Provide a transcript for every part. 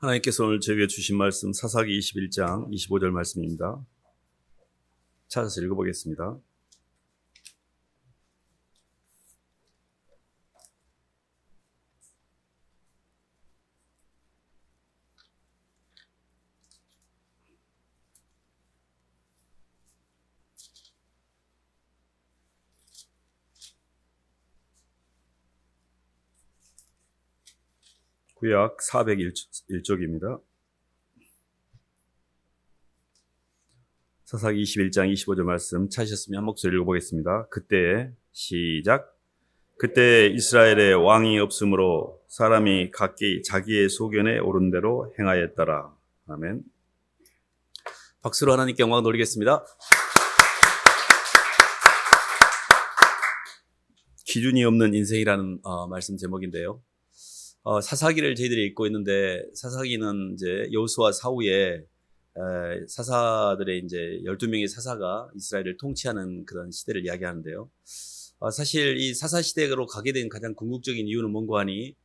하나님께서 오늘 저에게 주신 말씀 사사기 21장 25절 말씀입니다. 찾아서 읽어보겠습니다. 구약 401쪽입니다. 사사기 21장 25절 말씀 찾으셨으면 한 목소리 읽어보겠습니다. 그때에 시작. 그때 이스라엘에 왕이 없으므로 사람이 각기 자기의 소견에 오른 대로 행하였더라. 아멘. 박수로 하나님께 영광 돌리겠습니다. 기준이 없는 인생이라는 말씀 제목인데요. 사사기를 저희들이 읽고 있는데, 사사기는 이제 여호수아 사후에 사사들의 이제 12명의 사사가 이스라엘을 통치하는 그런 시대를 이야기하는데요. 사실 이 사사 시대로 가게 된 가장 궁극적인 이유는 뭔가 하니,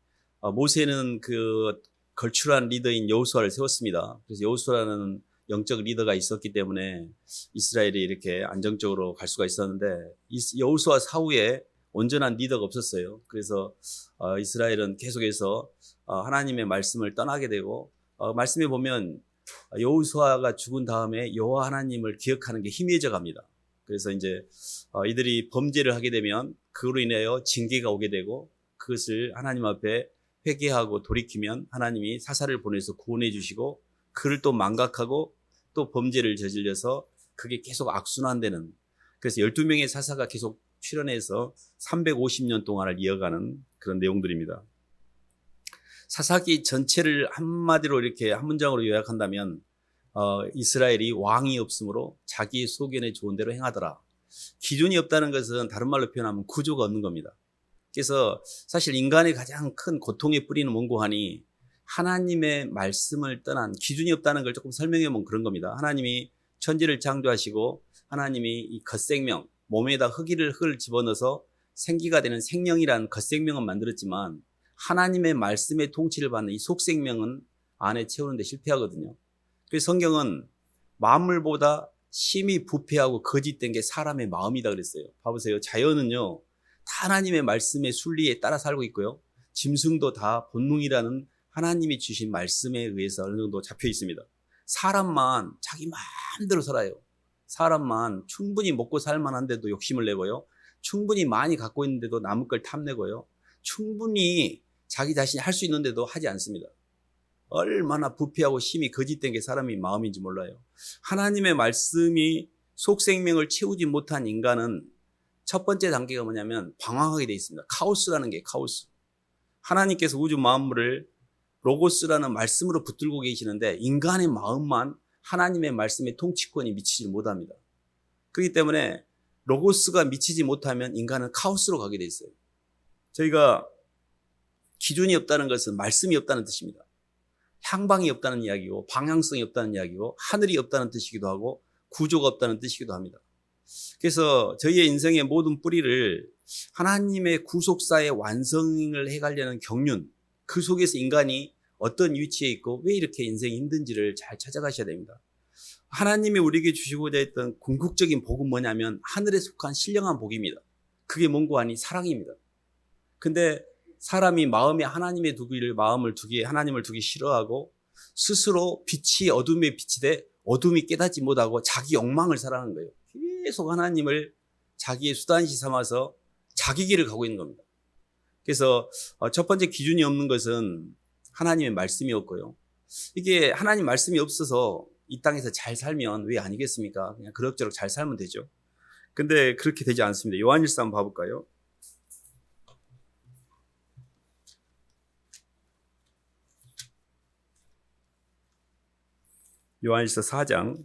모세는 그 걸출한 리더인 여호수아를 세웠습니다. 그래서 여호수아라는 영적 리더가 있었기 때문에 이스라엘이 이렇게 안정적으로 갈 수가 있었는데, 여호수아 사후에 온전한 리더가 없었어요. 그래서 이스라엘은 계속해서 하나님의 말씀을 떠나게 되고, 말씀에 보면 여호수아가 죽은 다음에 여호와 하나님을 기억하는 게 희미해져 갑니다. 그래서 이제 이들이 범죄를 하게 되면 그로 인하여 징계가 오게 되고, 그것을 하나님 앞에 회개하고 돌이키면 하나님이 사사를 보내서 구원해 주시고, 그를 또 망각하고 또 범죄를 저질러서 그게 계속 악순환되는, 그래서 12명의 사사가 계속 출현해서 350년 동안을 이어가는 그런 내용들입니다. 사사기 전체를 한마디로 이렇게 한 문장으로 요약한다면, 이스라엘이 왕이 없으므로 자기 소견에 좋은 대로 행하더라. 기준이 없다는 것은 다른 말로 표현하면 구조가 없는 겁니다. 그래서 사실 인간의 가장 큰 고통의 뿌리는 뭔고 하니, 하나님의 말씀을 떠난, 기준이 없다는 걸 조금 설명해 보면 그런 겁니다. 하나님이 천지를 창조하시고 하나님이 이 겉생명, 몸에다 흙을 집어넣어서 생기가 되는 생명이라는 겉생명은 만들었지만, 하나님의 말씀의 통치를 받는 이 속생명은 안에 채우는 데 실패하거든요. 그래서 성경은 만물보다 심히 부패하고 거짓된 게 사람의 마음이다 그랬어요. 봐보세요. 자연은요, 다 하나님의 말씀의 순리에 따라 살고 있고요. 짐승도 다 본능이라는 하나님이 주신 말씀에 의해서 어느 정도 잡혀 있습니다. 사람만 자기 마음대로 살아요. 사람만 충분히 먹고 살만한데도 욕심을 내고요. 충분히 많이 갖고 있는데도 남의 걸 탐내고요. 충분히 자기 자신이 할 수 있는데도 하지 않습니다. 얼마나 부패하고 심히 거짓된 게 사람의 마음인지 몰라요. 하나님의 말씀이 속생명을 채우지 못한 인간은 첫 번째 단계가 뭐냐면 방황하게 돼 있습니다. 카오스라는 게 카오스. 하나님께서 우주 만물을 로고스라는 말씀으로 붙들고 계시는데, 인간의 마음만 하나님의 말씀의 통치권이 미치지 못합니다. 그렇기 때문에 로고스가 미치지 못하면 인간은 카오스로 가게 돼 있어요. 저희가 기준이 없다는 것은 말씀이 없다는 뜻입니다. 향방이 없다는 이야기고, 방향성이 없다는 이야기고, 하늘이 없다는 뜻이기도 하고, 구조가 없다는 뜻이기도 합니다. 그래서 저희의 인생의 모든 뿌리를 하나님의 구속사의 완성을 해가려는 경륜, 그 속에서 인간이 어떤 위치에 있고 왜 이렇게 인생이 힘든지를 잘 찾아가셔야 됩니다. 하나님이 우리에게 주시고자 했던 궁극적인 복은 뭐냐면 하늘에 속한 신령한 복입니다. 그게 뭔고 하니 사랑입니다. 근데 사람이 마음에 하나님의 하나님을 두기 싫어하고, 스스로 빛이 어둠에 빛이 돼 어둠이 깨닫지 못하고 자기 욕망을 살아가는 거예요. 계속 하나님을 자기의 수단시 삼아서 자기 길을 가고 있는 겁니다. 그래서 첫 번째 기준이 없는 것은 하나님의 말씀이 없고요. 이게 하나님 말씀이 없어서 이 땅에서 잘 살면 왜 아니겠습니까? 그냥 그럭저럭 잘 살면 되죠. 근데 그렇게 되지 않습니다. 요한일서 한번 봐볼까요? 요한일서 4장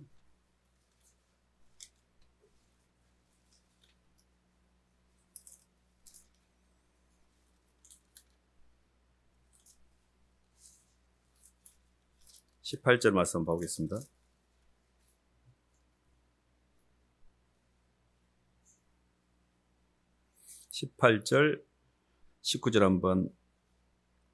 18절 말씀 보겠습니다. 18절, 19절 한번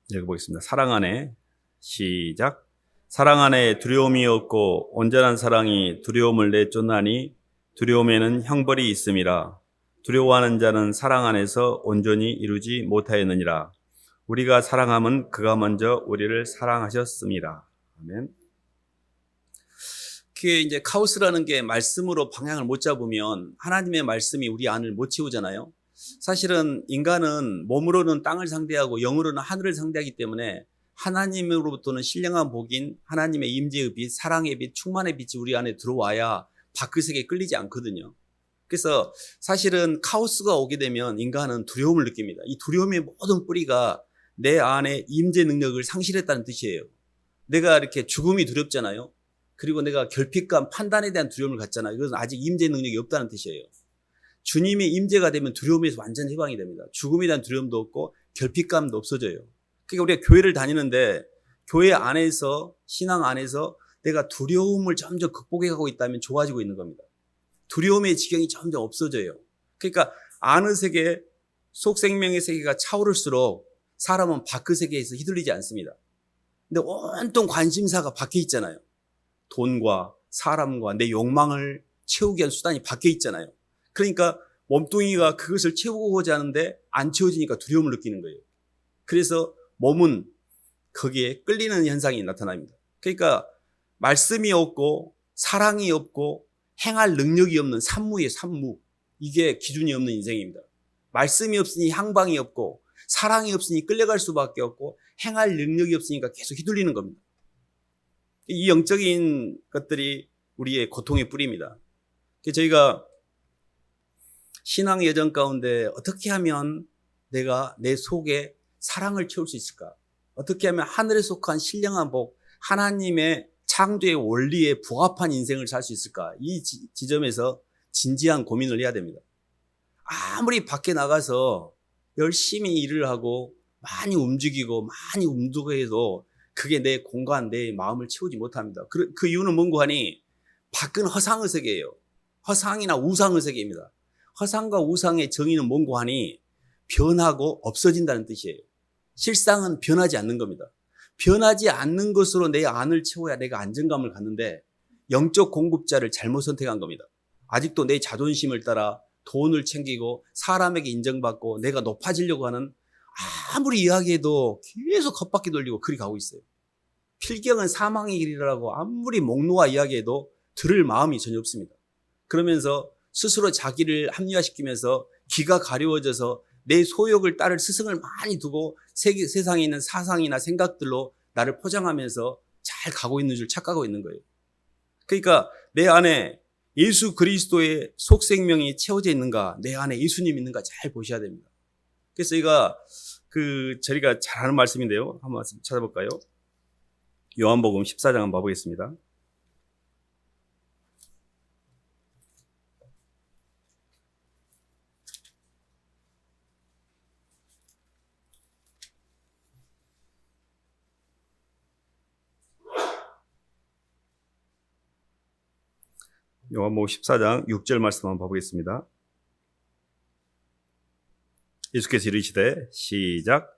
읽어보겠습니다. 사랑 안에 시작. 사랑 안에 두려움이 없고 온전한 사랑이 두려움을 내쫓나니 두려움에는 형벌이 있음이라. 두려워하는 자는 사랑 안에서 온전히 이루지 못하였느니라. 우리가 사랑함은 그가 먼저 우리를 사랑하셨습니다. 아멘. 그게 이제 카오스라는 게 말씀으로 방향을 못 잡으면 하나님의 말씀이 우리 안을 못 채우잖아요. 사실은 인간은 몸으로는 땅을 상대하고 영으로는 하늘을 상대하기 때문에 하나님으로부터는 신령한 복인 하나님의 임재의 빛, 사랑의 빛, 충만의 빛이 우리 안에 들어와야 밖의 세계에 끌리지 않거든요. 그래서 사실은 카오스가 오게 되면 인간은 두려움을 느낍니다. 이 두려움의 모든 뿌리가 내 안에 임재 능력을 상실했다는 뜻이에요. 내가 이렇게 죽음이 두렵잖아요. 그리고 내가 결핍감, 판단에 대한 두려움을 갖잖아요. 이것은 아직 임재 능력이 없다는 뜻이에요. 주님의 임재가 되면 두려움에서 완전 해방이 됩니다. 죽음에 대한 두려움도 없고 결핍감도 없어져요. 그러니까 우리가 교회를 다니는데 교회 안에서, 신앙 안에서 내가 두려움을 점점 극복해 가고 있다면 좋아지고 있는 겁니다. 두려움의 지경이 점점 없어져요. 그러니까 안의 세계, 속생명의 세계가 차오를수록 사람은 밖의 세계에서 휘둘리지 않습니다. 근데 온통 관심사가 밖에 있잖아요. 돈과 사람과 내 욕망을 채우기 위한 수단이 밖에 있잖아요. 그러니까 몸뚱이가 그것을 채우고자 하는데 안 채워지니까 두려움을 느끼는 거예요. 그래서 몸은 거기에 끌리는 현상이 나타납니다. 그러니까 말씀이 없고 사랑이 없고 행할 능력이 없는 산무예요, 산무. 이게 기준이 없는 인생입니다. 말씀이 없으니 향방이 없고 사랑이 없으니 끌려갈 수밖에 없고 행할 능력이 없으니까 계속 휘둘리는 겁니다. 이 영적인 것들이 우리의 고통의 뿌리입니다. 저희가 신앙 여정 가운데 어떻게 하면 내가 내 속에 사랑을 채울 수 있을까? 어떻게 하면 하늘에 속한 신령한 복, 하나님의 창조의 원리에 부합한 인생을 살 수 있을까? 이 지점에서 진지한 고민을 해야 됩니다. 아무리 밖에 나가서 열심히 일을 하고 많이 움직이고 많이 운동해도 그게 내 공간, 내 마음을 채우지 못합니다. 그 이유는 뭔고 하니 밖은 허상의 세계예요. 허상이나 우상의 세계입니다. 허상과 우상의 정의는 뭔고 하니 변하고 없어진다는 뜻이에요. 실상은 변하지 않는 겁니다. 변하지 않는 것으로 내 안을 채워야 내가 안정감을 갖는데 영적 공급자를 잘못 선택한 겁니다. 아직도 내 자존심을 따라 돈을 챙기고 사람에게 인정받고 내가 높아지려고 하는 아무리 이야기해도 계속 헛바퀴 돌리고 그리 가고 있어요. 필경은 사망의 길이라고 아무리 목 놓아 이야기해도 들을 마음이 전혀 없습니다. 그러면서 스스로 자기를 합리화시키면서 귀가 가려워져서 내 소욕을 따를 스승을 많이 두고 세상에 있는 사상이나 생각들로 나를 포장하면서 잘 가고 있는 줄 착각하고 있는 거예요. 그러니까 내 안에 예수 그리스도의 속생명이 채워져 있는가, 내 안에 예수님 있는가 잘 보셔야 됩니다. 그래서 저희가 잘 아는 말씀인데요. 한번 찾아볼까요? 요한복음 14장 한번 봐보겠습니다. 요한복음 14장 6절 말씀 한번 봐보겠습니다. 예수께서 이르시되 시작.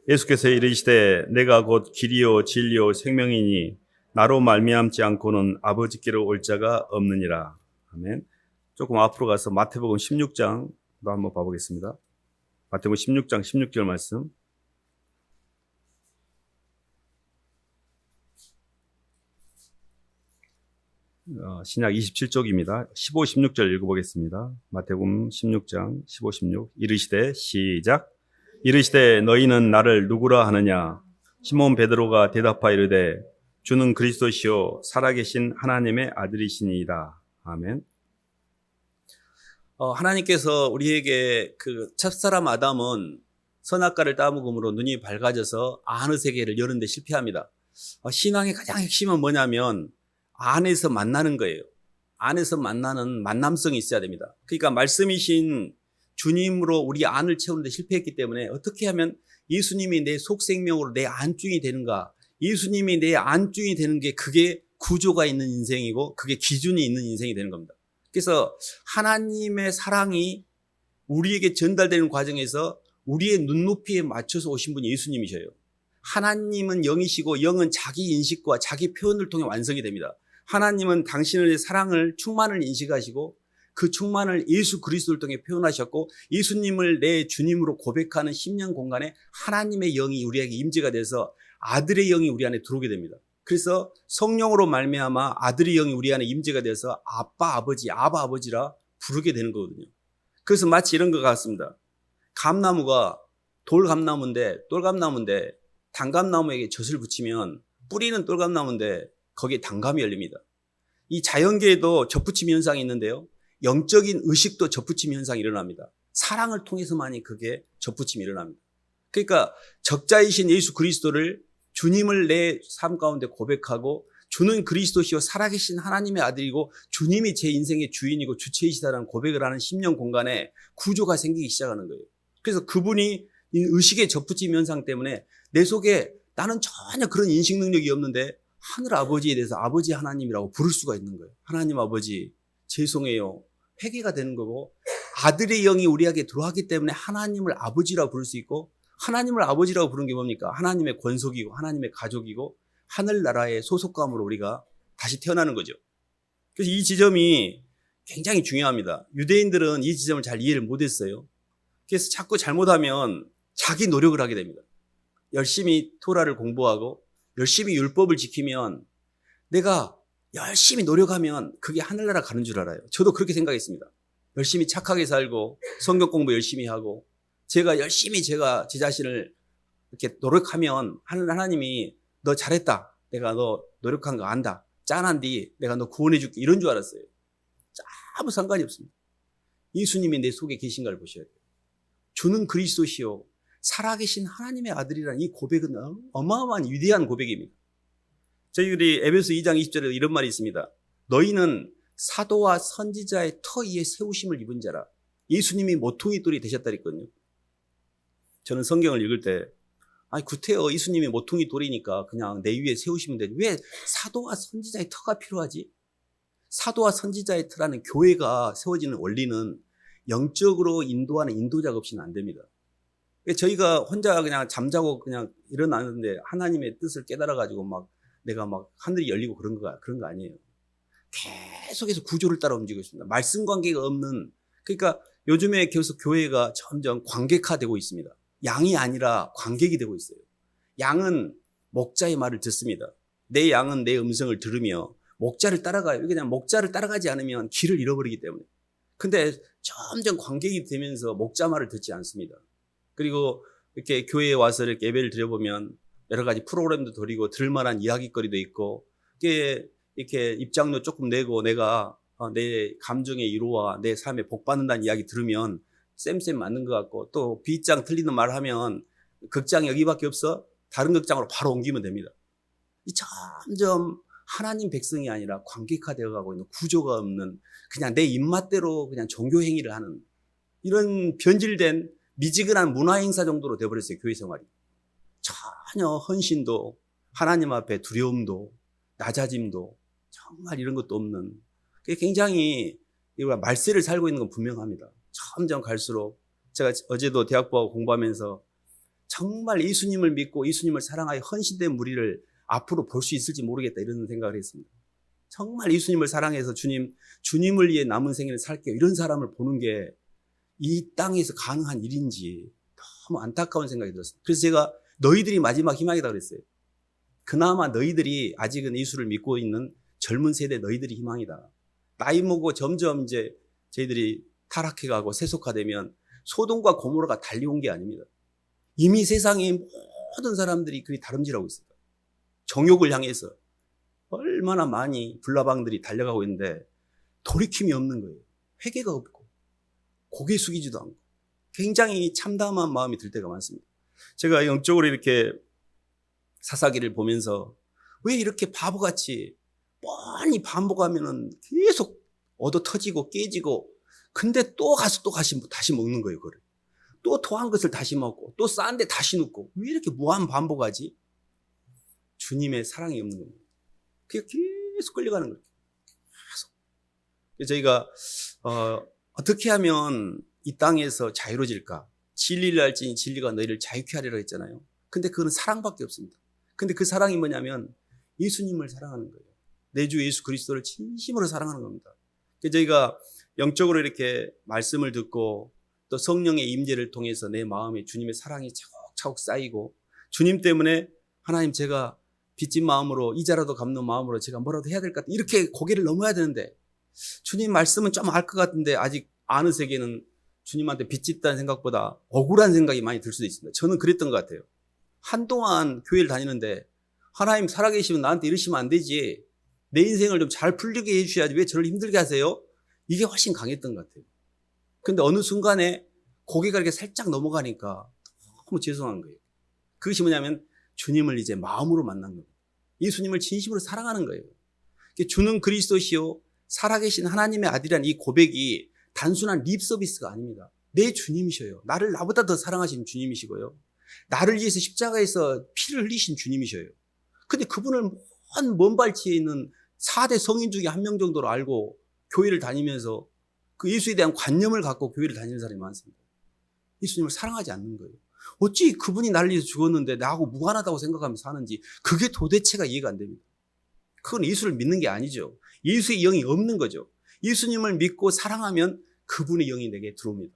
예수께서 이르시되 내가 곧 길이요 진리요 생명이니 나로 말미암지 않고는 아버지께로 올 자가 없느니라. 아멘. 조금 앞으로 가서 마태복음 16장도 한번 봐보겠습니다. 마태복음 16장 16절 말씀. 신약 27쪽입니다. 15, 16절 읽어보겠습니다. 마태복음 16장 15, 16 이르시되 시작. 이르시되 너희는 나를 누구라 하느냐? 시몬 베드로가 대답하여 이르되 주는 그리스도시요 살아계신 하나님의 아들이시니이다. 아멘. 하나님께서 우리에게 그 첫사람 아담은 선악과를 따먹음으로 눈이 밝아져서 안의 세계를 여는데 실패합니다. 신앙의 가장 핵심은 뭐냐면 안에서 만나는 거예요. 안에서 만나는 만남성이 있어야 됩니다. 그러니까 말씀이신 주님으로 우리 안을 채우는데 실패했기 때문에 어떻게 하면 예수님이 내 속생명으로 내 안주인이 되는가? 예수님이 내 안주인이 되는 게 그게 구조가 있는 인생이고 그게 기준이 있는 인생이 되는 겁니다. 그래서 하나님의 사랑이 우리에게 전달되는 과정에서 우리의 눈높이에 맞춰서 오신 분이 예수님이셔요. 하나님은 영이시고 영은 자기 인식과 자기 표현을 통해 완성이 됩니다. 하나님은 당신의 사랑을 충만을 인식하시고 그 충만을 예수 그리스도를 통해 표현하셨고 예수님을 내 주님으로 고백하는 10년 공간에 하나님의 영이 우리에게 임재가 돼서 아들의 영이 우리 안에 들어오게 됩니다. 그래서 성령으로 말미암아 아들의 영이 우리 안에 임재가 돼서 아빠 아버지 아바 아버지라 부르게 되는 거거든요. 그래서 마치 이런 것 같습니다. 감나무가 돌감나무인데 단감나무에게 젖을 붙이면 뿌리는 돌감나무인데 거기에 단감이 열립니다. 이 자연계에도 젖붙임 현상이 있는데요. 영적인 의식도 젖붙임 현상이 일어납니다. 사랑을 통해서만이 그게 젖붙임이 일어납니다. 그러니까 적자이신 예수 그리스도를 주님을 내 삶 가운데 고백하고 주는 그리스도시요 살아계신 하나님의 아들이고 주님이 제 인생의 주인이고 주체이시다라는 고백을 하는 10년 공간에 구조가 생기기 시작하는 거예요. 그래서 그분이 이 의식의 젖붙임 현상 때문에 내 속에 나는 전혀 그런 인식 능력이 없는데 하늘 아버지에 대해서 아버지 하나님이라고 부를 수가 있는 거예요. 하나님 아버지 죄송해요. 회개가 되는 거고 아들의 영이 우리에게 들어왔기 때문에 하나님을 아버지라고 부를 수 있고 하나님을 아버지라고 부르는 게 뭡니까? 하나님의 권속이고 하나님의 가족이고 하늘나라의 소속감으로 우리가 다시 태어나는 거죠. 그래서 이 지점이 굉장히 중요합니다. 유대인들은 이 지점을 잘 이해를 못했어요. 그래서 자꾸 잘못하면 자기 노력을 하게 됩니다. 열심히 토라를 공부하고 열심히 율법을 지키면 내가 열심히 노력하면 그게 하늘나라 가는 줄 알아요. 저도 그렇게 생각했습니다. 열심히 착하게 살고 성경 공부 열심히 하고 제가 열심히 제 자신을 이렇게 노력하면 하나님이 너 잘했다. 내가 너 노력한 거 안다. 짠한디 내가 너 구원해 줄게. 이런 줄 알았어요. 아무 상관이 없습니다. 예수님이 내 속에 계신가를 보셔야 돼요. 주는 그리스도시요 살아계신 하나님의 아들이라는 이 고백은 어마어마한 위대한 고백입니다. 저희들이 에베소 2장 20절에 이런 말이 있습니다. 너희는 사도와 선지자의 터 위에 세우심을 입은 자라. 예수님이 모퉁이 돌이 되셨다 그랬거든요. 저는 성경을 읽을 때 구태여 예수님이 모퉁이 돌이니까 그냥 내 위에 세우시면 되지. 왜 사도와 선지자의 터가 필요하지? 사도와 선지자의 터라는 교회가 세워지는 원리는 영적으로 인도하는 인도자가 없이는 안 됩니다. 저희가 혼자 그냥 잠자고 그냥 일어나는데 하나님의 뜻을 깨달아가지고 내가 하늘이 열리고 그런 거 아니에요. 계속해서 구조를 따라 움직이고 있습니다. 말씀 관계가 없는, 그러니까 요즘에 계속 교회가 점점 관객화되고 있습니다. 양이 아니라 관객이 되고 있어요. 양은 목자의 말을 듣습니다. 내 양은 내 음성을 들으며 목자를 따라가요. 그냥 목자를 따라가지 않으면 길을 잃어버리기 때문에. 근데 점점 관객이 되면서 목자 말을 듣지 않습니다. 그리고 이렇게 교회에 와서 이렇게 예배를 드려보면 여러 가지 프로그램도 드리고 들을만한 이야기거리도 있고 이렇게 입장료 조금 내고 내가 내 감정의 위로와 내 삶에 복 받는다는 이야기 들으면 쌤 맞는 것 같고 또 B장 틀리는 말 하면 극장 여기밖에 없어? 다른 극장으로 바로 옮기면 됩니다. 이 점점 하나님 백성이 아니라 관객화되어 가고 있는 구조가 없는 그냥 내 입맛대로 그냥 종교 행위를 하는 이런 변질된 미지근한 문화행사 정도로 되어버렸어요. 교회 생활이. 전혀 헌신도 하나님 앞에 두려움도 낮아짐도 정말 이런 것도 없는 굉장히 말세를 살고 있는 건 분명합니다. 점점 갈수록 제가 어제도 대학부하고 공부하면서 정말 예수님을 믿고 예수님을 사랑하여 헌신된 무리를 앞으로 볼 수 있을지 모르겠다 이런 생각을 했습니다. 정말 예수님을 사랑해서 주님을 위해 남은 생애를 살게요. 이런 사람을 보는 게 이 땅에서 가능한 일인지 너무 안타까운 생각이 들었어요. 그래서 제가 너희들이 마지막 희망이다 그랬어요. 그나마 너희들이 아직은 예수를 믿고 있는 젊은 세대 너희들이 희망이다. 나이 먹고 점점 이제 저희들이 타락해가고 세속화되면 소돔과 고모라가 달려온 게 아닙니다. 이미 세상의 모든 사람들이 그리 다름질하고 있습니다. 정욕을 향해서 얼마나 많이 불나방들이 달려가고 있는데 돌이킴이 없는 거예요. 회개가 없고 고개 숙이지도 않고 굉장히 참담한 마음이 들 때가 많습니다. 제가 영적으로 이렇게 사사기를 보면서 왜 이렇게 바보같이 뻔히 반복하면은 계속 얻어 터지고 깨지고 근데 또 가서 다시 먹는 거예요. 그걸. 또 토한 것을 다시 먹고 또 싼데 다시 눕고 왜 이렇게 무한 반복하지? 주님의 사랑이 없는 겁니다. 그게 계속 끌려가는 거예요. 계속. 저희가 어떻게 하면 이 땅에서 자유로워질까? 진리를 알지니 진리가 너희를 자유케 하리라 했잖아요. 근데 그거는 사랑밖에 없습니다. 근데 그 사랑이 뭐냐면 예수님을 사랑하는 거예요. 내 주 예수 그리스도를 진심으로 사랑하는 겁니다. 저희가 영적으로 이렇게 말씀을 듣고 또 성령의 임재를 통해서 내 마음에 주님의 사랑이 차곡차곡 쌓이고 주님 때문에 하나님 제가 빚진 마음으로 이자라도 갚는 마음으로 제가 뭐라도 해야 될 것 같다. 이렇게 고개를 넘어야 되는데 주님 말씀은 좀 알 것 같은데 아직 아는 세계는 주님한테 빚짓다는 생각보다 억울한 생각이 많이 들 수도 있습니다. 저는 그랬던 것 같아요. 한동안 교회를 다니는데 하나님 살아계시면 나한테 이러시면 안 되지. 내 인생을 좀 잘 풀리게 해주셔야지 왜 저를 힘들게 하세요? 이게 훨씬 강했던 것 같아요. 근데 어느 순간에 고개가 이렇게 살짝 넘어가니까 너무 죄송한 거예요. 그것이 뭐냐면 주님을 이제 마음으로 만난 거예요. 예수님을 진심으로 사랑하는 거예요. 주는 그리스도시요 살아계신 하나님의 아들이라는 이 고백이 단순한 립 서비스가 아닙니다. 내 주님이셔요. 나를 나보다 더 사랑하시는 주님이시고요. 나를 위해서 십자가에서 피를 흘리신 주님이셔요. 근데 그분을 먼 발치에 있는 4대 성인 중에 한 명 정도로 알고 교회를 다니면서 그 예수에 대한 관념을 갖고 교회를 다니는 사람이 많습니다. 예수님을 사랑하지 않는 거예요. 어찌 그분이 나를 위해서 죽었는데 나하고 무관하다고 생각하면서 사는지 그게 도대체가 이해가 안 됩니다. 그건 예수를 믿는 게 아니죠. 예수의 영이 없는 거죠. 예수님을 믿고 사랑하면 그분의 영이 내게 들어옵니다.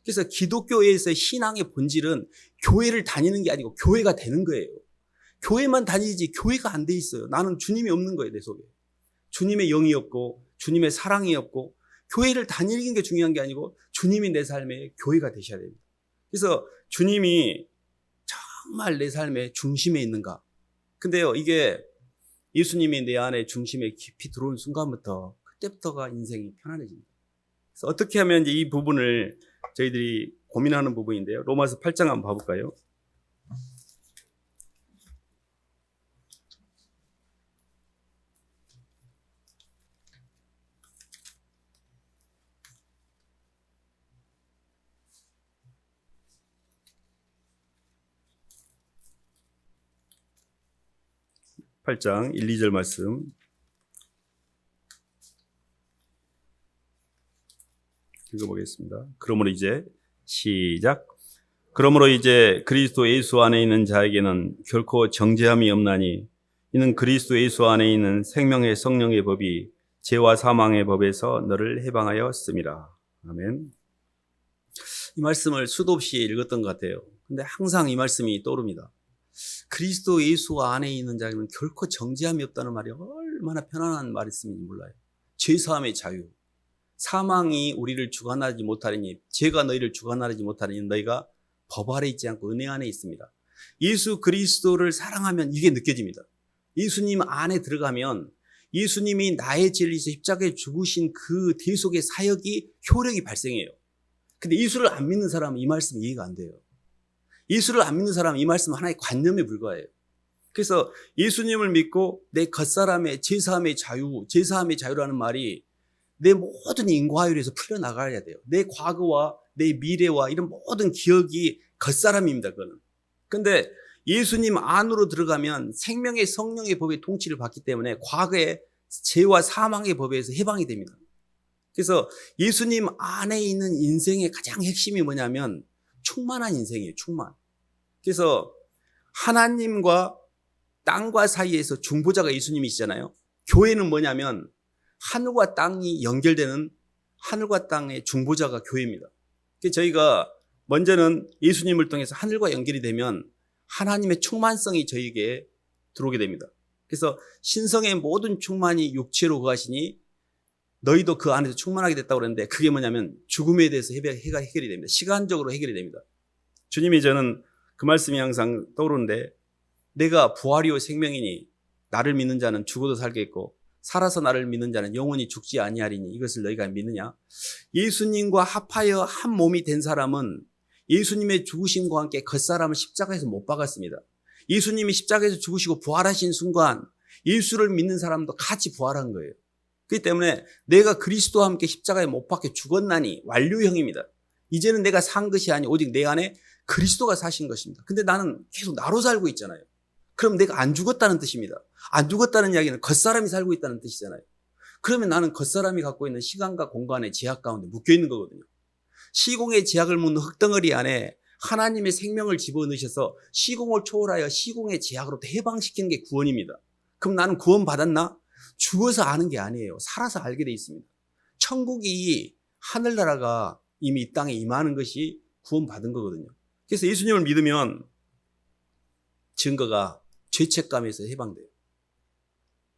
그래서 기독교에서의 신앙의 본질은 교회를 다니는 게 아니고 교회가 되는 거예요. 교회만 다니지 교회가 안 돼 있어요. 나는 주님이 없는 거예요, 내 속에. 주님의 영이 없고 주님의 사랑이 없고 교회를 다니는 게 중요한 게 아니고 주님이 내 삶의 교회가 되셔야 됩니다. 그래서 주님이 정말 내 삶의 중심에 있는가. 근데요, 이게 예수님이 내 안에 중심에 깊이 들어온 순간부터 그때부터가 인생이 편안해집니다. 그래서 어떻게 하면 이제 이 부분을 저희들이 고민하는 부분인데요. 로마서 8장 한번 봐볼까요? 팔 장 1, 2절 말씀 읽어보겠습니다. 그러므로 이제 시작. 그러므로 이제 그리스도 예수 안에 있는 자에게는 결코 정죄함이 없나니 이는 그리스도 예수 안에 있는 생명의 성령의 법이 죄와 사망의 법에서 너를 해방하였음이라. 아멘. 이 말씀을 수도 없이 읽었던 것 같아요. 근데 항상 이 말씀이 떠오릅니다. 그리스도 예수 안에 있는 자에게는 결코 정죄함이 없다는 말이 얼마나 편안한 말씀인지 몰라요. 죄사함의 자유. 사망이 우리를 주관하지 못하리니 죄가 너희를 주관하지 못하리니 너희가 법 아래 있지 않고 은혜 안에 있습니다. 예수 그리스도를 사랑하면 이게 느껴집니다. 예수님 안에 들어가면 예수님이 나의 죄를 위해서 십자가에 죽으신 그 대속의 사역이 효력이 발생해요. 근데 예수를 안 믿는 사람은 이 말씀 이해가 안 돼요. 예수를 안 믿는 사람은 이 말씀은 하나의 관념에 불과해요. 그래서 예수님을 믿고 내 겉사람의 제사함의 자유, 제사함의 자유라는 말이 내 모든 인과율에서 풀려나가야 돼요. 내 과거와 내 미래와 이런 모든 기억이 겉사람입니다. 그거는. 근데 예수님 안으로 들어가면 생명의 성령의 법의 통치를 받기 때문에 과거의 죄와 사망의 법에서 해방이 됩니다. 그래서 예수님 안에 있는 인생의 가장 핵심이 뭐냐면 충만한 인생이에요. 충만. 그래서 하나님과 땅과 사이에서 중보자가 예수님이시잖아요. 교회는 뭐냐면 하늘과 땅이 연결되는 하늘과 땅의 중보자가 교회입니다. 그래서 저희가 먼저는 예수님을 통해서 하늘과 연결이 되면 하나님의 충만성이 저에게 들어오게 됩니다. 그래서 신성의 모든 충만이 육체로 거하시니 너희도 그 안에서 충만하게 됐다고 그랬는데 그게 뭐냐면 죽음에 대해서 해결이 됩니다. 시간적으로 해결이 됩니다. 주님이 저는 그 말씀이 항상 떠오르는데 내가 부활이요 생명이니 나를 믿는 자는 죽어도 살겠고 살아서 나를 믿는 자는 영원히 죽지 아니하리니 이것을 너희가 믿느냐? 예수님과 합하여 한 몸이 된 사람은 예수님의 죽으심과 함께 겉사람을 십자가에서 못 박았습니다. 예수님이 십자가에서 죽으시고 부활하신 순간 예수를 믿는 사람도 같이 부활한 거예요. 그렇기 때문에 내가 그리스도와 함께 십자가에 못 박혀 죽었나니 완료형입니다. 이제는 내가 산 것이 아니 오직 내 안에 그리스도가 사신 것입니다. 근데 나는 계속 나로 살고 있잖아요. 그럼 내가 안 죽었다는 뜻입니다. 안 죽었다는 이야기는 겉사람이 살고 있다는 뜻이잖아요. 그러면 나는 겉사람이 갖고 있는 시간과 공간의 제약 가운데 묶여 있는 거거든요. 시공의 제약을 묻는 흙덩어리 안에 하나님의 생명을 집어넣으셔서 시공을 초월하여 시공의 제약으로부터 해방시키는 게 구원입니다. 그럼 나는 구원 받았나? 죽어서 아는 게 아니에요. 살아서 알게 돼 있습니다. 천국이 하늘나라가 이미 이 땅에 임하는 것이 구원 받은 거거든요. 그래서 예수님을 믿으면 증거가 죄책감에서 해방돼요.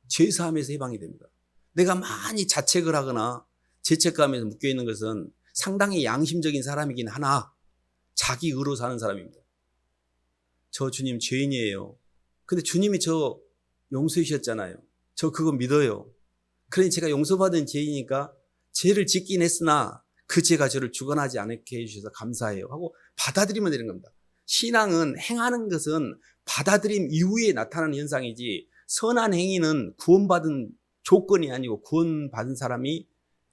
죄사함에서 해방이 됩니다. 내가 많이 자책을 하거나 죄책감에서 묶여있는 것은 상당히 양심적인 사람이긴 하나 자기 의로 사는 사람입니다. 저 주님 죄인이에요. 근데 주님이 저 용서해 주셨잖아요. 저 그거 믿어요. 그러니 제가 용서받은 죄이니까 죄를 짓긴 했으나 그 죄가 저를 주관하지 않게 해주셔서 감사해요 하고 받아들이면 되는 겁니다. 신앙은 행하는 것은 받아들임 이후에 나타나는 현상이지 선한 행위는 구원받은 조건이 아니고 구원받은 사람이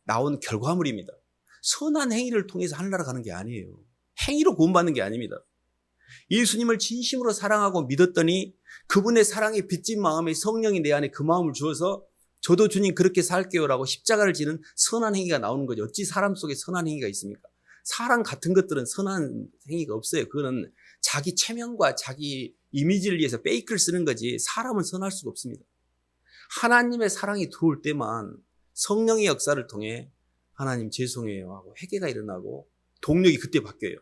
나온 결과물입니다. 선한 행위를 통해서 하늘나라 가는 게 아니에요. 행위로 구원받는 게 아닙니다. 예수님을 진심으로 사랑하고 믿었더니 그분의 사랑에 빚진 마음에 성령이 내 안에 그 마음을 주어서 저도 주님 그렇게 살게요라고 십자가를 지는 선한 행위가 나오는 거죠. 어찌 사람 속에 선한 행위가 있습니까? 사람 같은 것들은 선한 행위가 없어요. 그거는 자기 체면과 자기 이미지를 위해서 페이크를 쓰는 거지 사람은 선할 수가 없습니다. 하나님의 사랑이 들어올 때만 성령의 역사를 통해 하나님 죄송해요 하고 회개가 일어나고 동력이 그때 바뀌어요.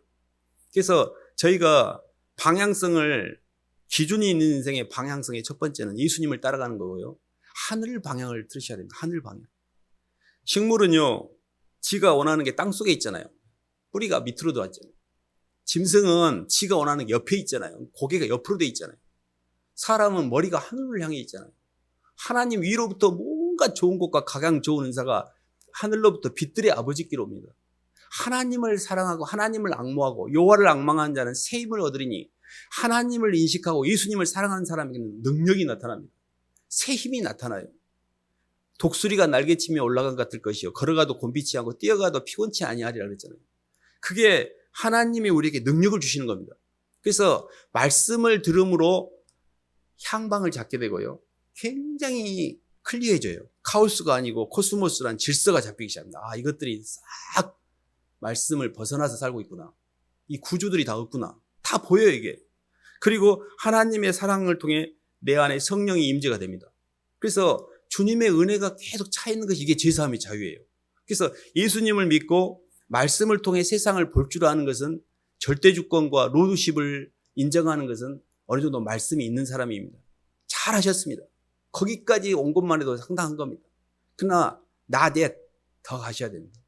그래서 저희가 방향성을 기준이 있는 인생의 방향성의 첫 번째는 예수님을 따라가는 거고요. 하늘 방향을 들으셔야 됩니다. 하늘 방향. 식물은요. 지가 원하는 게 땅속에 있잖아요. 뿌리가 밑으로 들어왔잖아요. 짐승은 지가 원하는 게 옆에 있잖아요. 고개가 옆으로 돼 있잖아요. 사람은 머리가 하늘을 향해 있잖아요. 하나님 위로부터 뭔가 좋은 것과 각양 좋은 은사가 하늘로부터 빛들의 아버지께로 옵니다. 하나님을 사랑하고 하나님을 앙모하고 여호와를 앙망하는 자는 새 힘을 얻으리니 하나님을 인식하고 예수님을 사랑하는 사람에게는 능력이 나타납니다. 새 힘이 나타나요. 독수리가 날개치며 올라간 것 같을 것이요 걸어가도 곤비치 않고 뛰어가도 피곤치 아니하리라 그랬잖아요. 그게 하나님이 우리에게 능력을 주시는 겁니다. 그래서 말씀을 들음으로 향방을 잡게 되고요. 굉장히 클리어해져요. 카오스가 아니고 코스모스란 질서가 잡히기 시작합니다. 아, 이것들이 싹 말씀을 벗어나서 살고 있구나. 이 구조들이 다 없구나. 다 보여요, 이게. 그리고 하나님의 사랑을 통해 내 안에 성령의 임재가 됩니다. 그래서 주님의 은혜가 계속 차 있는 것이 이게 죄사함의 자유예요. 그래서 예수님을 믿고 말씀을 통해 세상을 볼 줄 아는 것은 절대주권과 로드십을 인정하는 것은 어느 정도 말씀이 있는 사람입니다. 잘 하셨습니다. 거기까지 온 것만 해도 상당한 겁니다. 그러나 나댓 더 가셔야 됩니다.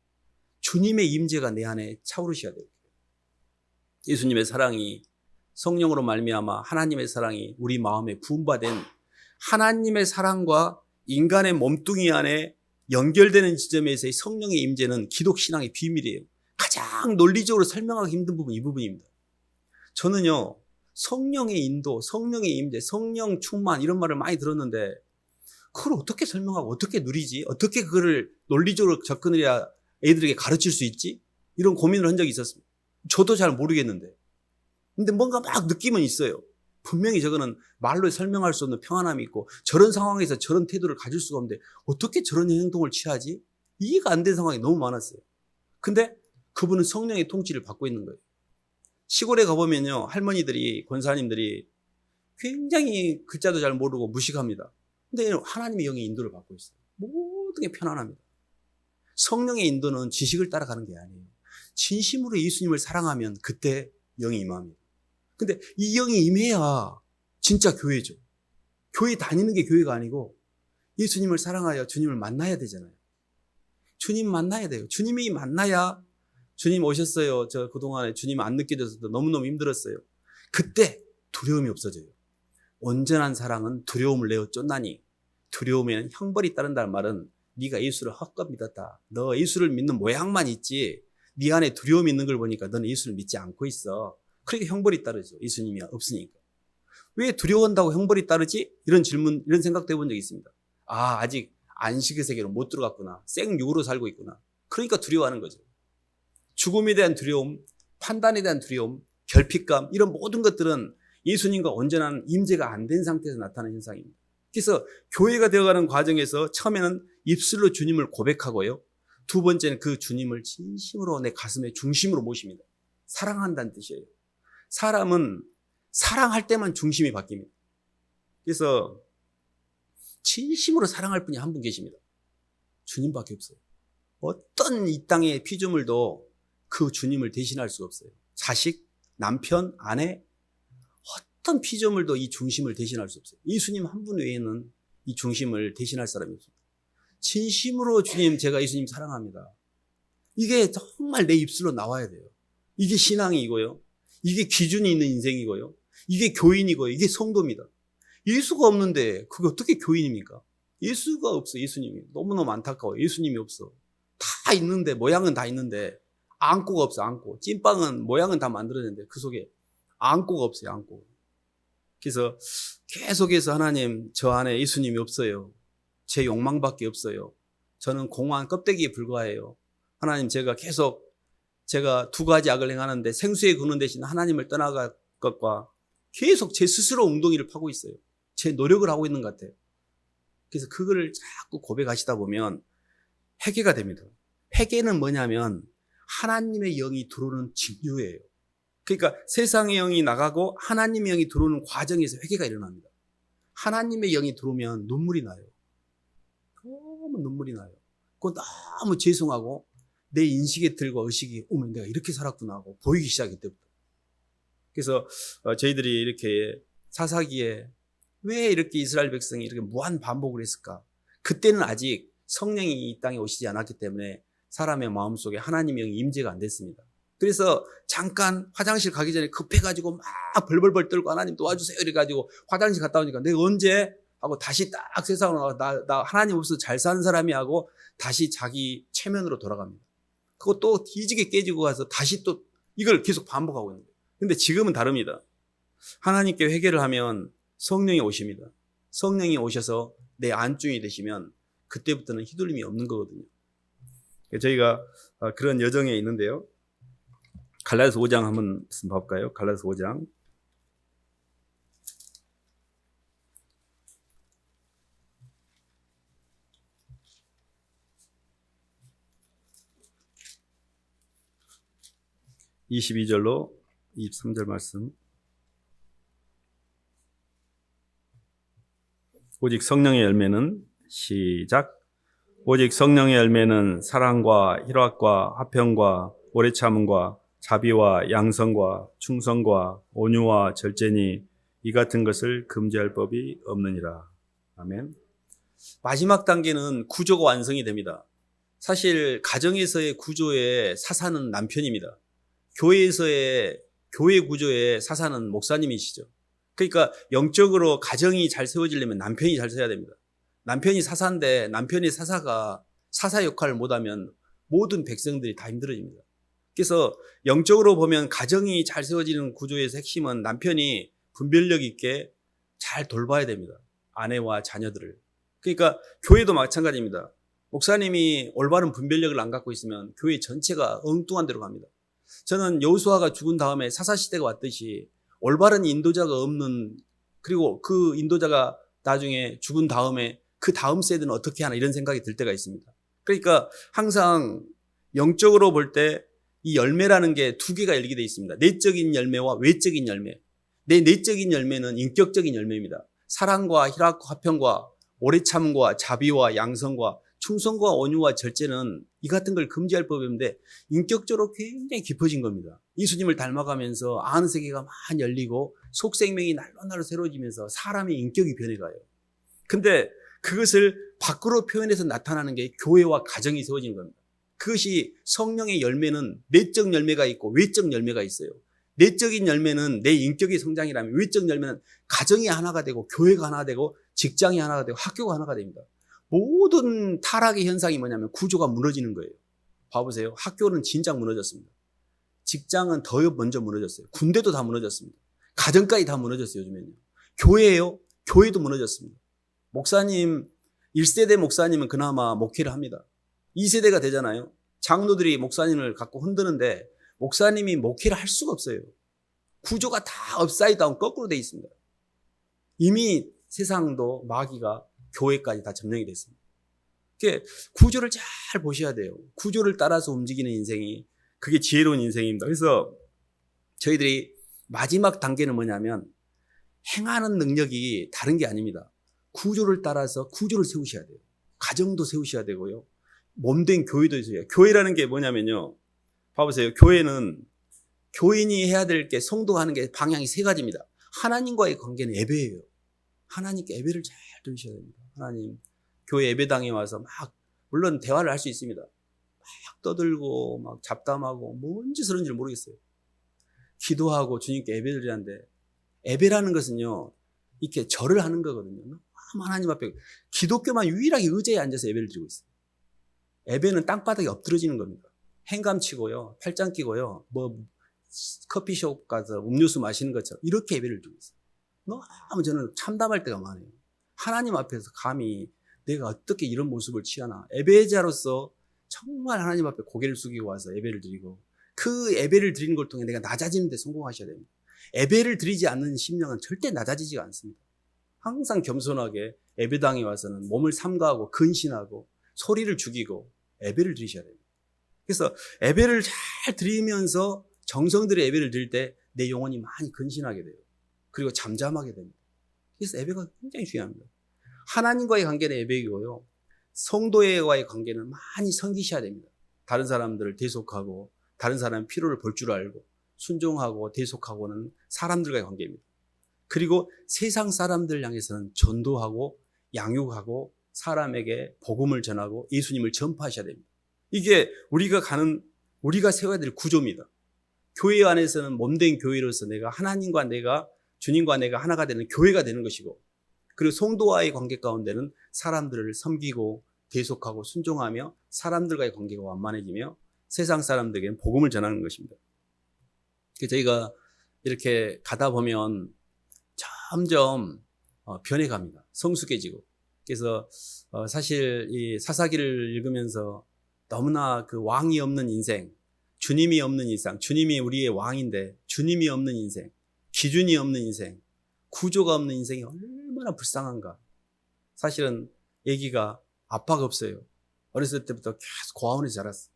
주님의 임재가 내 안에 차오르셔야 돼요. 예수님의 사랑이 성령으로 말미암아 하나님의 사랑이 우리 마음에 부음받은 하나님의 사랑과 인간의 몸뚱이 안에 연결되는 지점에서의 성령의 임재는 기독신앙의 비밀이에요. 가장 논리적으로 설명하기 힘든 부분이 이 부분입니다. 저는요, 성령의 인도, 성령의 임재, 성령 충만 이런 말을 많이 들었는데 그걸 어떻게 설명하고 어떻게 누리지? 어떻게 그거를 논리적으로 접근해야 애들에게 가르칠 수 있지? 이런 고민을 한 적이 있었습니다. 저도 잘 모르겠는데. 근데 뭔가 막 느낌은 있어요. 분명히 저거는 말로 설명할 수 없는 평안함이 있고 저런 상황에서 저런 태도를 가질 수가 없는데 어떻게 저런 행동을 취하지? 이해가 안 된 상황이 너무 많았어요. 근데 그분은 성령의 통치를 받고 있는 거예요. 시골에 가보면요. 할머니들이, 권사님들이 굉장히 글자도 잘 모르고 무식합니다. 근데 하나님의 영의 인도를 받고 있어요. 모든 게 편안합니다. 성령의 인도는 지식을 따라가는 게 아니에요. 진심으로 예수님을 사랑하면 그때 영이 임합니다. 근데 이 영이 임해야 진짜 교회죠. 교회 다니는 게 교회가 아니고 예수님을 사랑하여 주님을 만나야 되잖아요. 주님 만나야 돼요. 주님이 만나야 주님 오셨어요. 저 그동안에 주님 안 느껴져서 너무너무 힘들었어요. 그때 두려움이 없어져요. 온전한 사랑은 두려움을 내어 쫓나니 두려움에는 형벌이 따른다는 말은 네가 예수를 헛것 믿었다. 너 예수를 믿는 모양만 있지 네 안에 두려움이 있는 걸 보니까 너는 예수를 믿지 않고 있어. 그러니까 형벌이 따르죠. 예수님이 없으니까. 왜 두려워한다고 형벌이 따르지? 이런 질문, 이런 생각도 해본 적이 있습니다. 아, 아직 안식의 세계로 못 들어갔구나. 생육으로 살고 있구나. 그러니까 두려워하는 거죠. 죽음에 대한 두려움, 판단에 대한 두려움, 결핍감 이런 모든 것들은 예수님과 온전한 임재가 안 된 상태에서 나타나는 현상입니다. 그래서 교회가 되어가는 과정에서 처음에는 입술로 주님을 고백하고요. 두 번째는 그 주님을 진심으로 내 가슴의 중심으로 모십니다. 사랑한다는 뜻이에요. 사람은 사랑할 때만 중심이 바뀝니다. 그래서 진심으로 사랑할 분이 한 분 계십니다. 주님밖에 없어요. 어떤 이 땅의 피조물도 그 주님을 대신할 수가 없어요. 자식, 남편, 아내, 어떤 피조물도 이 중심을 대신할 수 없어요. 예수님 한 분 외에는 이 중심을 대신할 사람이 없습니다. 진심으로 주님, 제가 예수님 사랑합니다. 이게 정말 내 입술로 나와야 돼요. 이게 신앙이고요. 이게 기준이 있는 인생이고요. 이게 교인이고요. 이게 성도입니다. 예수가 없는데 그게 어떻게 교인입니까? 예수가 없어. 예수님이 너무너무 안타까워요. 예수님이 없어. 다 있는데, 모양은 다 있는데 안고가 없어. 안고. 찐빵은 모양은 다 만들어냈는데 그 속에 안고가 없어요. 안고. 그래서 계속해서 하나님, 저 안에 예수님이 없어요. 제 욕망밖에 없어요. 저는 공허한 껍데기에 불과해요. 하나님, 제가 두 가지 악을 행하는데 생수에 구는 대신 하나님을 떠나갈 것과 계속 제 스스로 웅덩이를 파고 있어요. 제 노력을 하고 있는 것 같아요. 그래서 그거를 자꾸 고백하시다 보면 회개가 됩니다. 회개는 뭐냐면 하나님의 영이 들어오는 직류예요. 그러니까 세상의 영이 나가고 하나님의 영이 들어오는 과정에서 회개가 일어납니다. 하나님의 영이 들어오면 눈물이 나요. 너무 눈물이 나요. 그건 너무 죄송하고 내 인식의 틀과 의식이 오면 내가 이렇게 살았구나 하고 보이기 시작했을 때부터. 그래서 저희들이 이렇게 사사기에 왜 이렇게 이스라엘 백성이 이렇게 무한 반복을 했을까? 그때는 아직 성령이 이 땅에 오시지 않았기 때문에 사람의 마음속에 하나님의 영이 임재가 안 됐습니다. 그래서 잠깐 화장실 가기 전에 급해가지고 막 벌벌벌 떨고 하나님 도와주세요 이래가지고 화장실 갔다 오니까 내가 언제? 하고 다시 딱 세상으로 나가 나 하나님 없어서 잘 사는 사람이 하고 다시 자기 체면으로 돌아갑니다. 그거 또 뒤지게 깨지고 가서 다시 또 이걸 계속 반복하고 있는 거예요. 근데 지금은 다릅니다. 하나님께 회개를 하면 성령이 오십니다. 성령이 오셔서 내 안중이 되시면 그때부터는 휘둘림이 없는 거거든요. 저희가 그런 여정에 있는데요. 갈라디아서 5장 한번 봐볼까요? 갈라디아서 5장. (22절로) 23절 말씀. 오직 성령의 열매는 시작. 오직 성령의 열매는 사랑과 희락과 화평과 오래 참음과 자비와 양선과 충성과 온유와 절제니 이 같은 것을 금지할 법이 없느니라. 아멘. 마지막 단계는 구조가 완성이 됩니다. 사실 가정에서의 구조의 사사는 남편입니다. 교회 구조의 사사는 목사님이시죠. 그러니까 영적으로 가정이 잘 세워지려면 남편이 잘 서야 됩니다. 남편이 사사인데 남편의 사사가 사사 역할을 못하면 모든 백성들이 다 힘들어집니다. 그래서 영적으로 보면 가정이 잘 세워지는 구조에서 핵심은 남편이 분별력 있게 잘 돌봐야 됩니다. 아내와 자녀들을. 그러니까 교회도 마찬가지입니다. 목사님이 올바른 분별력을 안 갖고 있으면 교회 전체가 엉뚱한 데로 갑니다. 저는 여호수아가 죽은 다음에 사사시대가 왔듯이 올바른 인도자가 없는, 그리고 그 인도자가 나중에 죽은 다음에 그 다음 세대는 어떻게 하나 이런 생각이 들 때가 있습니다. 그러니까 항상 영적으로 볼 때 이 열매라는 게 두 개가 열리게 되어 있습니다. 내적인 열매와 외적인 열매. 내 내적인 열매는 인격적인 열매입니다. 사랑과 희락과 화평과 오래 참음과 자비와 양선과 충성과 온유와 절제는 이 같은 걸 금지할 법이 없는데 인격적으로 굉장히 깊어진 겁니다. 예수님을 닮아가면서 아는 세계가 많이 열리고 속생명이 날로 새로워지면서 사람의 인격이 변해가요. 근데 그것을 밖으로 표현해서 나타나는 게 교회와 가정이 세워지는 겁니다. 그것이 성령의 열매는 내적 열매가 있고 외적 열매가 있어요. 내적인 열매는 내 인격의 성장이라면 외적 열매는 가정이 하나가 되고 교회가 하나가 되고 직장이 하나가 되고 학교가 하나가 됩니다. 모든 타락의 현상이 뭐냐면 구조가 무너지는 거예요. 봐보세요. 학교는 진짜 무너졌습니다. 직장은 더 먼저 무너졌어요. 군대도 다 무너졌습니다. 가정까지 다 무너졌어요. 요즘에는요. 교회예요. 교회도 무너졌습니다. 목사님, 1세대 목사님은 그나마 목회를 합니다. 2세대가 되잖아요. 장로들이 목사님을 갖고 흔드는데 목사님이 목회를 할 수가 없어요. 구조가 다 업사이드 다운 거꾸로 돼 있습니다. 이미 세상도 마귀가 교회까지 다 점령이 됐습니다. 구조를 잘 보셔야 돼요. 구조를 따라서 움직이는 인생이 그게 지혜로운 인생입니다. 그래서 저희들이 마지막 단계는 뭐냐면 행하는 능력이 다른 게 아닙니다. 구조를 따라서 구조를 세우셔야 돼요. 가정도 세우셔야 되고요. 몸된 교회도 있어요. 교회라는 게 뭐냐면요. 봐보세요. 교회는 교인이 해야 될 게 성도가 하는 게 방향이 세 가지입니다. 하나님과의 관계는 예배예요. 하나님께 예배를 잘 드리셔야 됩니다. 하나님, 교회 예배당에 와서 막 물론 대화를 할 수 있습니다. 막 떠들고 막 잡담하고 뭔 짓을 하는지 모르겠어요. 기도하고 주님께 예배를 드리는데 예배라는 것은요. 이렇게 절을 하는 거거든요. 너무 하나님 앞에 기독교만 유일하게 의자에 앉아서 예배를 드리고 있어요. 예배는 땅바닥에 엎드러지는 겁니다. 행감 치고요. 팔짱 끼고요. 뭐 커피숍 가서 음료수 마시는 것처럼 이렇게 예배를 드리고 있어요. 너무 저는 참담할 때가 많아요. 하나님 앞에서 감히 내가 어떻게 이런 모습을 취하나. 예배자로서 정말 하나님 앞에 고개를 숙이고 와서 예배를 드리고 그 예배를 드리는 걸 통해 내가 낮아지는 데 성공하셔야 됩니다. 예배를 드리지 않는 심령은 절대 낮아지지가 않습니다. 항상 겸손하게 예배당에 와서는 몸을 삼가하고 근신하고 소리를 죽이고 예배를 드리셔야 됩니다. 그래서 예배를 잘 드리면서 정성들의 예배를 드릴 때 내 영혼이 많이 근신하게 돼요. 그리고 잠잠하게 됩니다. 그래서 예배가 굉장히 중요합니다. 하나님과의 관계는 예배이고요. 성도와의 관계는 많이 섬기셔야 됩니다. 다른 사람들을 대속하고 다른 사람의 필요를 볼 줄 알고 순종하고 대속하고는 사람들과의 관계입니다. 그리고 세상 사람들 향해서는 전도하고 양육하고 사람에게 복음을 전하고 예수님을 전파하셔야 됩니다. 이게 우리가 세워야 될 구조입니다. 교회 안에서는 몸된 교회로서 내가 하나님과 내가 주님과 내가 하나가 되는 교회가 되는 것이고 그리고 성도와의 관계 가운데는 사람들을 섬기고 대속하고 순종하며 사람들과의 관계가 완만해지며 세상 사람들에게는 복음을 전하는 것입니다. 저희가 이렇게 가다 보면 점점 변해갑니다. 성숙해지고. 그래서 사실 이 사사기를 읽으면서 너무나 그 왕이 없는 인생, 주님이 없는 인생, 주님이 우리의 왕인데 주님이 없는 인생, 기준이 없는 인생, 구조가 없는 인생이 얼마나 불쌍한가. 사실은 애기가 아빠가 없어요. 어렸을 때부터 계속 고아원에서 자랐어.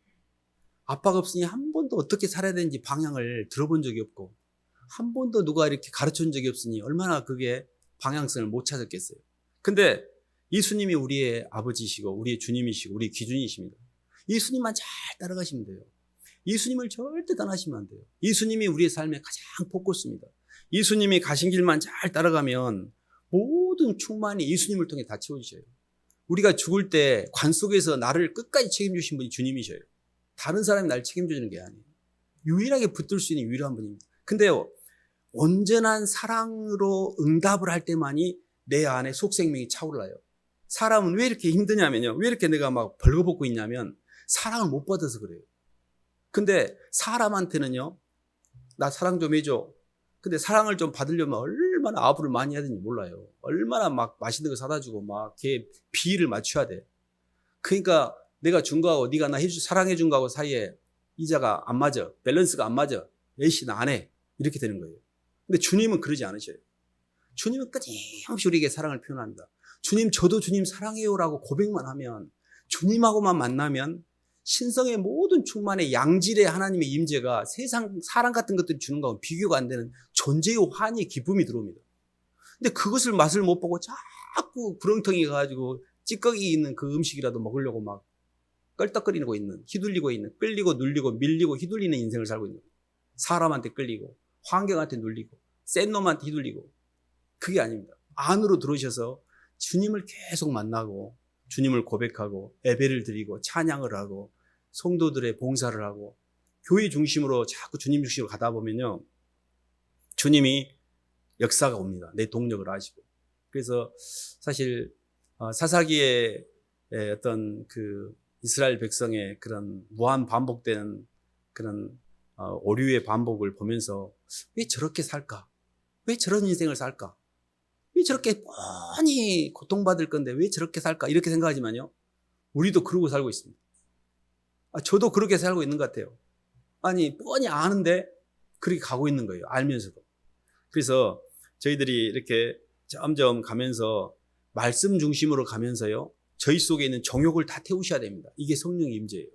아빠가 없으니 한 번도 어떻게 살아야 되는지 방향을 들어본 적이 없고 한 번도 누가 이렇게 가르쳐준 적이 없으니 얼마나 그게 방향성을 못 찾았겠어요. 근데 예수님이 우리의 아버지시고 우리의 주님이시고 우리의 기준이십니다. 예수님만 잘 따라가시면 돼요. 예수님을 절대 떠나시면 안 돼요. 예수님이 우리의 삶의 가장 포커스입니다. 예수님이 가신 길만 잘 따라가면 모든 충만이 예수님을 통해 다 채워지셔요. 우리가 죽을 때 관 속에서 나를 끝까지 책임주신 분이 주님이셔요. 다른 사람이 나를 책임져주는 게 아니에요. 유일하게 붙들 수 있는 유일한 분입니다. 근데요, 온전한 사랑으로 응답을 할 때만이 내 안에 속생명이 차올라요. 사람은 왜 이렇게 힘드냐면요. 왜 이렇게 내가 막 벌거벗고 있냐면 사랑을 못 받아서 그래요. 근데 사람한테는요, 나 사랑 좀 해줘. 근데 사랑을 좀 받으려면 얼마나 아부를 많이 해야 되는지 몰라요. 얼마나 막 맛있는 거 사다 주고 막 걔 비위를 맞춰야 돼. 그러니까 내가 준 거하고 네가 나 사랑해 준 거하고 사이에 이자가 안 맞아. 밸런스가 안 맞아. 애신 안 해. 이렇게 되는 거예요. 근데 주님은 그러지 않으셔요. 주님은 끊임없이 우리에게 사랑을 표현합니다. 주님, 저도 주님 사랑해요라고 고백만 하면, 주님하고만 만나면 신성의 모든 충만의 양질의 하나님의 임재가 세상 사랑 같은 것들이 주는 거하고 비교가 안 되는 존재의 환희의 기쁨이 들어옵니다. 근데 그것을 맛을 못 보고 자꾸 구렁텅이 가가지고 찌꺼기 있는 그 음식이라도 먹으려고 막 껄떡거리고 있는, 휘둘리고 있는, 끌리고 눌리고 밀리고 휘둘리는 인생을 살고 있는 거예요. 사람한테 끌리고 환경한테 눌리고 센 놈한테 휘둘리고. 그게 아닙니다. 안으로 들어오셔서 주님을 계속 만나고 주님을 고백하고 예배를 드리고 찬양을 하고 성도들의 봉사를 하고 교회 중심으로 자꾸 주님 중심으로 가다 보면요, 주님이 역사가 옵니다. 내 동력을 아시고. 그래서 사실 사사기의 어떤 그 이스라엘 백성의 그런 무한 반복되는 그런 오류의 반복을 보면서 왜 저렇게 살까? 왜 저런 인생을 살까? 왜 저렇게 뻔히 고통받을 건데 왜 저렇게 살까? 이렇게 생각하지만요, 우리도 그러고 살고 있습니다. 저도 그렇게 살고 있는 것 같아요. 아니, 뻔히 아는데 그렇게 가고 있는 거예요. 알면서도. 그래서 저희들이 이렇게 점점 가면서 말씀 중심으로 가면서요, 저희 속에 있는 정욕을 다 태우셔야 됩니다. 이게 성령의 임재예요.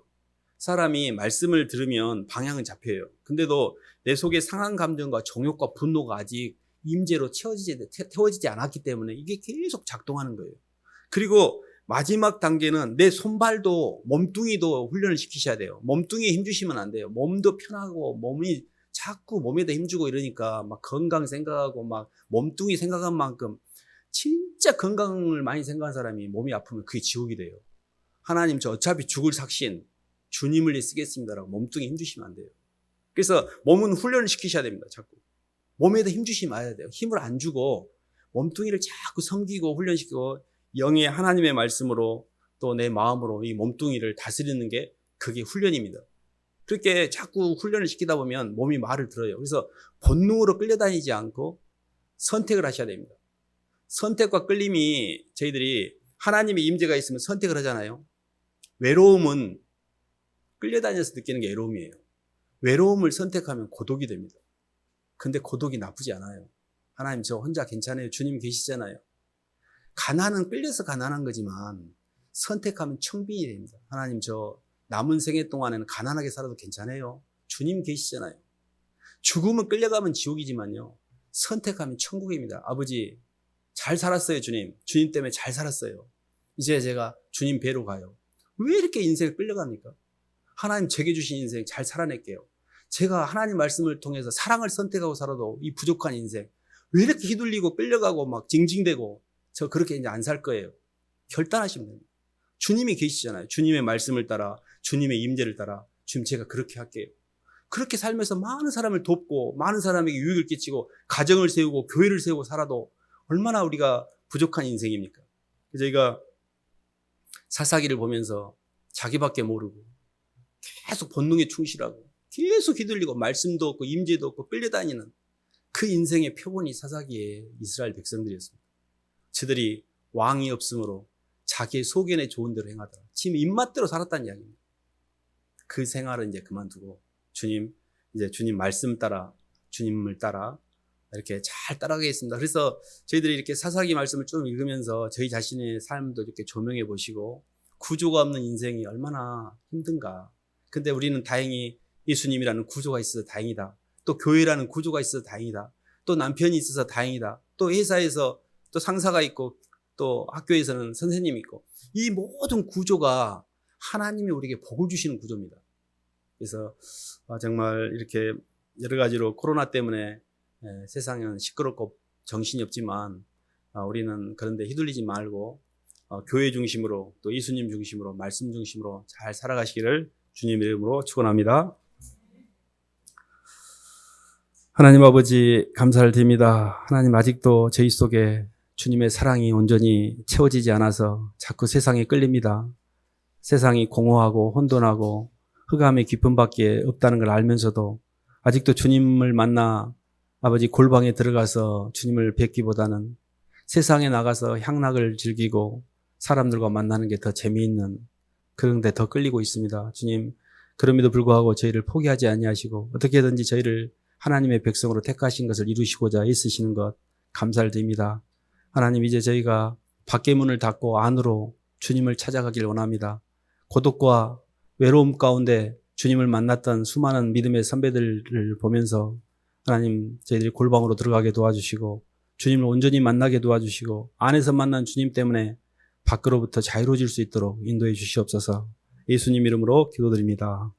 사람이 말씀을 들으면 방향은 잡혀요. 근데도 내 속에 상한 감정과 정욕과 분노가 아직 임재로 태워지지 않았기 때문에 이게 계속 작동하는 거예요. 그리고 마지막 단계는 내 손발도 몸뚱이도 훈련을 시키셔야 돼요. 몸뚱이에 힘주시면 안 돼요. 몸도 편하고 몸이 자꾸 몸에다 힘주고 이러니까 막 건강 생각하고 막 몸뚱이 생각한 만큼 진짜 건강을 많이 생각한 사람이 몸이 아프면 그게 지옥이 돼요. 하나님 저 어차피 죽을 삭신 주님을 위해 쓰겠습니다라고 몸뚱이 힘주시면 안 돼요. 그래서 몸은 훈련을 시키셔야 됩니다. 자꾸 몸에다 힘주시면 말아야 돼요. 힘을 안 주고 몸뚱이를 자꾸 섬기고 훈련시키고 영의 하나님의 말씀으로 또 내 마음으로 이 몸뚱이를 다스리는 게 그게 훈련입니다. 그렇게 자꾸 훈련을 시키다 보면 몸이 말을 들어요. 그래서 본능으로 끌려다니지 않고 선택을 하셔야 됩니다. 선택과 끌림이 저희들이 하나님의 임재가 있으면 선택을 하잖아요. 외로움은 끌려다녀서 느끼는 게 외로움이에요. 외로움을 선택하면 고독이 됩니다. 근데 고독이 나쁘지 않아요. 하나님 저 혼자 괜찮아요. 주님 계시잖아요. 가난은 끌려서 가난한 거지만 선택하면 청빈이 됩니다. 하나님 저 남은 생애 동안에는 가난하게 살아도 괜찮아요. 주님 계시잖아요. 죽음은 끌려가면 지옥이지만요. 선택하면 천국입니다. 아버지 잘 살았어요. 주님 때문에 잘 살았어요. 이제 제가 주님 배로 가요. 왜 이렇게 인생을 끌려갑니까? 하나님 제게 주신 인생 잘 살아낼게요. 제가 하나님 말씀을 통해서 사랑을 선택하고 살아도 이 부족한 인생 왜 이렇게 휘둘리고 끌려가고 막 징징대고 저 그렇게 이제 안 살 거예요. 결단하시면 됩니다. 주님이 계시잖아요. 주님의 말씀을 따라 주님의 임재를 따라 주님 제가 그렇게 할게요. 그렇게 살면서 많은 사람을 돕고 많은 사람에게 유익을 끼치고 가정을 세우고 교회를 세우고 살아도 얼마나 우리가 부족한 인생입니까? 저희가 사사기를 보면서 자기밖에 모르고 계속 본능에 충실하고 계속 휘둘리고 말씀도 없고 임재도 없고 끌려다니는 그 인생의 표본이 사사기의 이스라엘 백성들이었습니다. 저들이 왕이 없으므로 자기의 소견에 좋은 대로 행하더라. 지금 입맛대로 살았다는 이야기입니다. 그 생활을 이제 그만두고 주님 말씀 따라 주님을 따라 이렇게 잘 따라가겠습니다. 그래서 저희들이 이렇게 사사기 말씀을 좀 읽으면서 저희 자신의 삶도 이렇게 조명해 보시고 구조가 없는 인생이 얼마나 힘든가. 근데 우리는 다행히 예수님이라는 구조가 있어서 다행이다. 또 교회라는 구조가 있어서 다행이다. 또 남편이 있어서 다행이다. 또 회사에서 또 상사가 있고 또 학교에서는 선생님이 있고 이 모든 구조가 하나님이 우리에게 복을 주시는 구조입니다. 그래서 정말 이렇게 여러 가지로 코로나 때문에 세상은 시끄럽고 정신이 없지만 우리는 그런데 휘둘리지 말고 교회 중심으로 또 예수님 중심으로 말씀 중심으로 잘 살아가시기를 주님의 이름으로 축원합니다. 하나님 아버지 감사를 드립니다. 하나님 아직도 저희 속에 주님의 사랑이 온전히 채워지지 않아서 자꾸 세상에 끌립니다. 세상이 공허하고 혼돈하고 흑암의 깊음밖에 없다는 걸 알면서도 아직도 주님을 만나 아버지 골방에 들어가서 주님을 뵙기보다는 세상에 나가서 향락을 즐기고 사람들과 만나는 게 더 재미있는 그런 데 더 끌리고 있습니다. 주님 그럼에도 불구하고 저희를 포기하지 아니하시고 어떻게든지 저희를 하나님의 백성으로 택하신 것을 이루시고자 애쓰시는 것 감사를 드립니다. 하나님 이제 저희가 밖의 문을 닫고 안으로 주님을 찾아가길 원합니다. 고독과 외로움 가운데 주님을 만났던 수많은 믿음의 선배들을 보면서 하나님 저희들이 골방으로 들어가게 도와주시고 주님을 온전히 만나게 도와주시고 안에서 만난 주님 때문에 밖으로부터 자유로워질 수 있도록 인도해 주시옵소서. 예수님 이름으로 기도드립니다.